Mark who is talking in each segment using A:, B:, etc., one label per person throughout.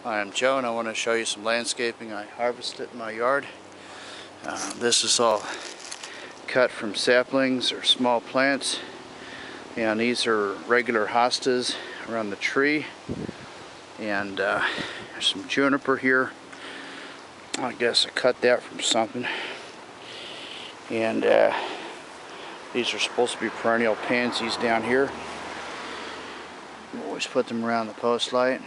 A: Hi, I'm Joe and I want to show you some landscaping I harvested in my yard. This is all cut from saplings or small plants, and these are regular hostas around the tree, and there's some juniper here. I guess I cut that from something, and these are supposed to be perennial pansies down here. Always put them around the post light.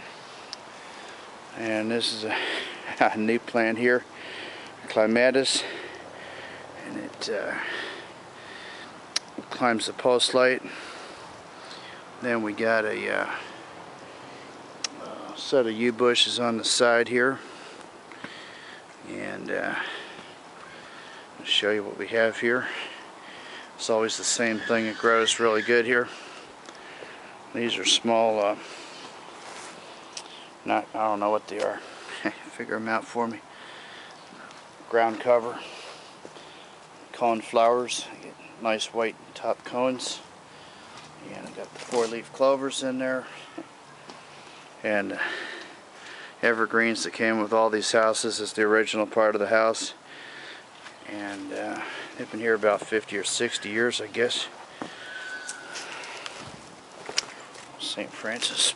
A: And this is a new plant here, clematis, and it climbs the post light. Then we got a set of yew bushes on the side here, and I'll show you what we have here. It's always the same thing. It grows really good here. These are small. I don't know what they are. Figure them out for me. Ground cover, cone flowers. I get nice white top cones, and I got the 4-leaf clovers in there, and evergreens that came with all these houses is the original part of the house, and they've been here about 50 or 60 years, I guess. St. Francis,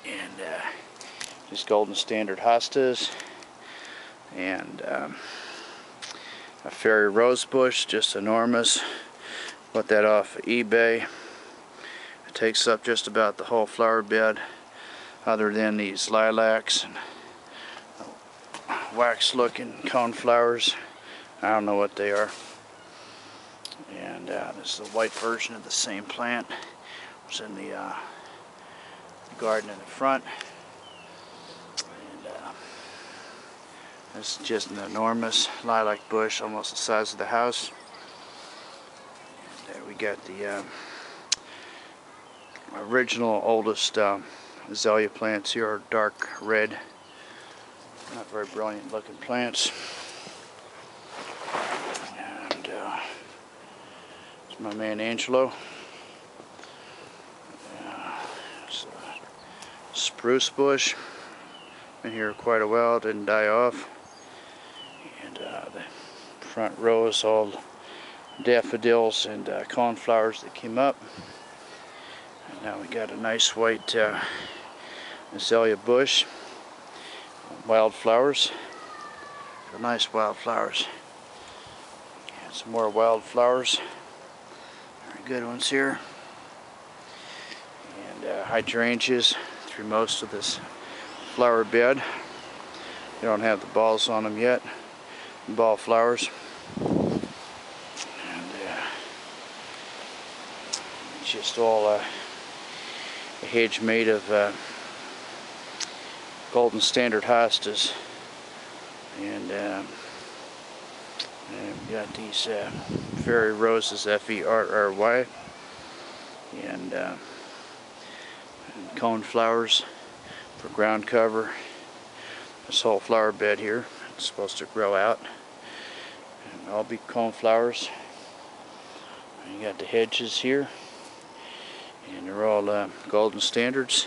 A: and these golden standard hostas, and a fairy rose bush, just enormous. Bought that off of eBay. It takes up just about the whole flower bed, other than these lilacs and wax looking cone flowers. I don't know what they are. And this is a white version of the same plant. It's in the garden in the front. This is just an enormous lilac bush, almost the size of the house. And there we got the original, oldest azalea plants here, are dark red. Not very brilliant looking plants. And it's my man Angelo. It's a spruce bush. Been here quite a while, didn't die off. The front row is all daffodils and coneflowers that came up. And now we got a nice white azalea bush, wildflowers. They're nice wildflowers. And some more wildflowers. Very good ones here. And hydrangeas through most of this flower bed. They don't have the balls on them yet. Ball flowers, and it's just all a hedge made of golden standard hostas, and we got these fairy roses, F-E-R-R-Y, and cone flowers for ground cover. This whole flower bed here, it's supposed to grow out. And all be cone flowers. And you got the hedges here, and they're all golden standards.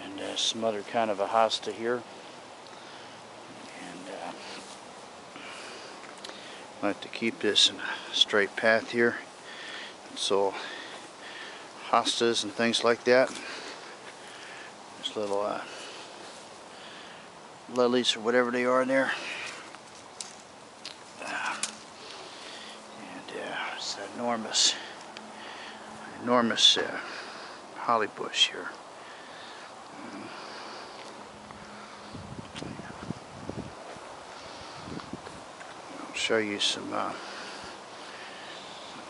A: And some other kind of a hosta here. And I like to keep this in a straight path here. So hostas and things like that. There's little lilies or whatever they are in there. It's an enormous holly bush here. I'll show you some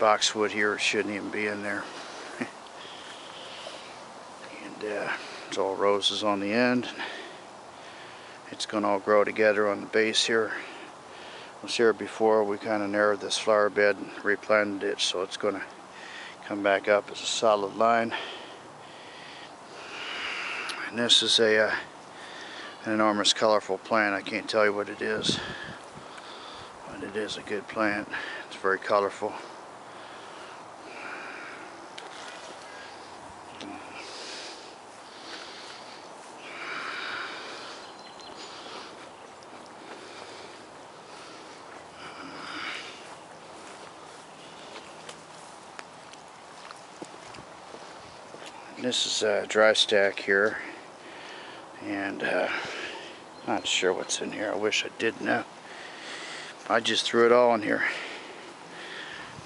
A: boxwood here. It shouldn't even be in there. And it's all roses on the end. It's going to all grow together on the base here. I was here before. We kind of narrowed this flower bed and replanted it, so it's going to come back up as a solid line. And this is an enormous colorful plant. I can't tell you what it is, but it is a good plant. It's very colorful. This is a dry stack here, and not sure what's in here. I wish I did know. I just threw it all in here.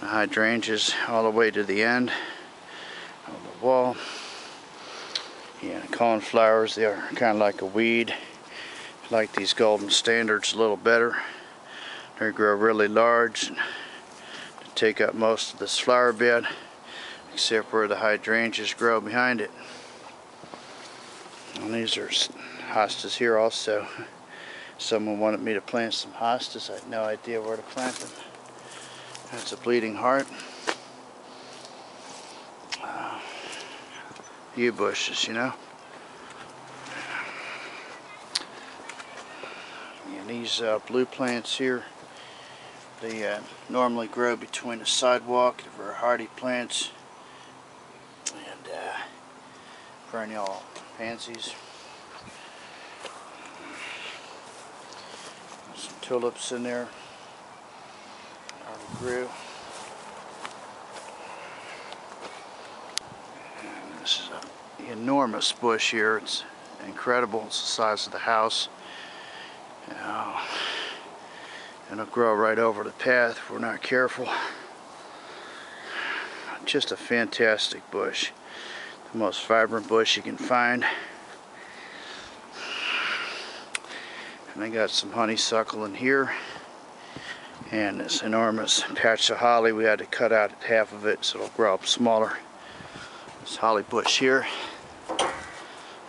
A: The hydrangeas all the way to the end of the wall. Yeah, coneflowers, they are kind of like a weed. I like these golden standards a little better. They grow really large and take up most of this flower bed, except where the hydrangeas grow behind it. And these are hostas here also. Someone wanted me to plant some hostas. I had no idea where to plant them. That's a bleeding heart. Yew bushes, you know. And these blue plants here, they normally grow between the sidewalk. They're very hardy plants. And perennial pansies. Some tulips in there. Already grew. And this is an enormous bush here. It's incredible. It's the size of the house. And it'll grow right over the path if we're not careful. Just a fantastic bush. The most vibrant bush you can find. And I got some honeysuckle in here. And this enormous patch of holly, we had to cut out half of it so it'll grow up smaller. This holly bush here,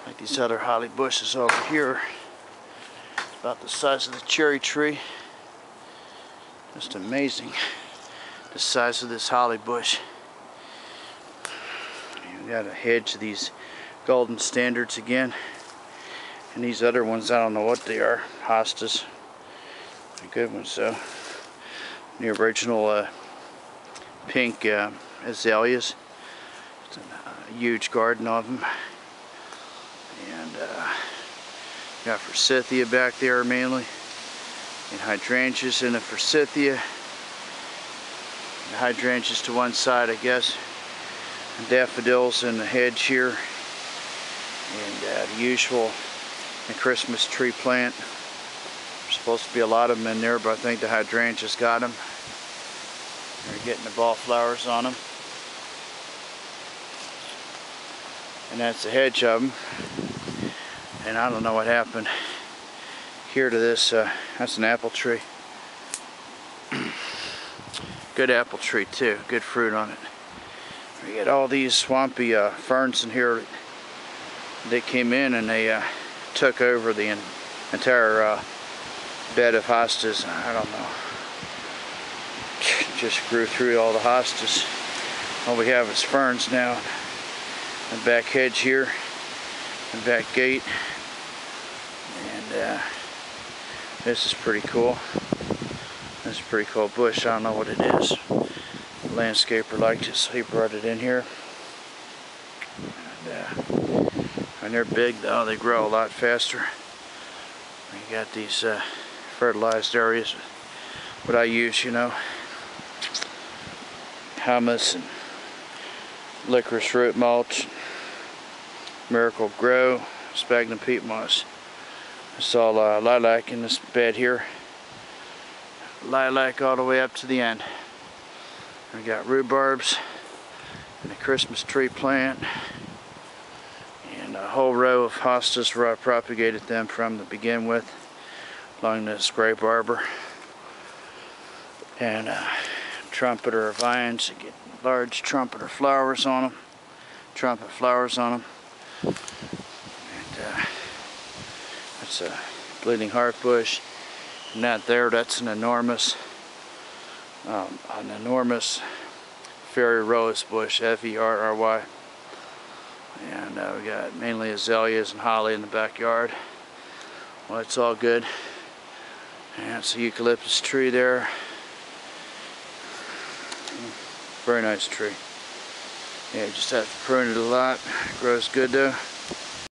A: like these other holly bushes over here, about the size of the cherry tree. Just amazing, the size of this holly bush. We got a hedge of these golden standards again, and these other ones, I don't know what they are. Hostas, they're good ones though. The original pink azaleas. It's a huge garden of them, and got forsythia back there mainly. And hydrangeas in the forsythia. The hydrangeas to one side, I guess. And daffodils in the hedge here. And the usual Christmas tree plant. There's supposed to be a lot of them in there, but I think the hydrangeas got them. They're getting the ball flowers on them. And that's the hedge of them. And I don't know what happened here to this. That's an apple tree. Good apple tree too. Good fruit on it. We got all these swampy ferns in here. They came in and they took over the entire bed of hostas. I don't know. Just grew through all the hostas. All we have is ferns now. The back hedge here. The back gate. And this is pretty cool. This is a pretty cool bush. I don't know what it is. The landscaper liked it, so he brought it in here. And they're big though. They grow a lot faster. You got these fertilized areas. What I use, you know, humus and licorice root mulch, Miracle Grow, sphagnum peat moss. It's all lilac in this bed here. Lilac all the way up to the end. We got rhubarbs and a Christmas tree plant and a whole row of hostas where I propagated them from to begin with along this grape arbor. And trumpeter vines that get large trumpeter flowers on them. Trumpet flowers on them. And that's a bleeding heart bush. And that there, that's an enormous fairy rose bush, F-E-R-R-Y. And we got mainly azaleas and holly in the backyard. Well, it's all good. And it's a eucalyptus tree there. Very nice tree. Yeah, you just have to prune it a lot. It grows good though.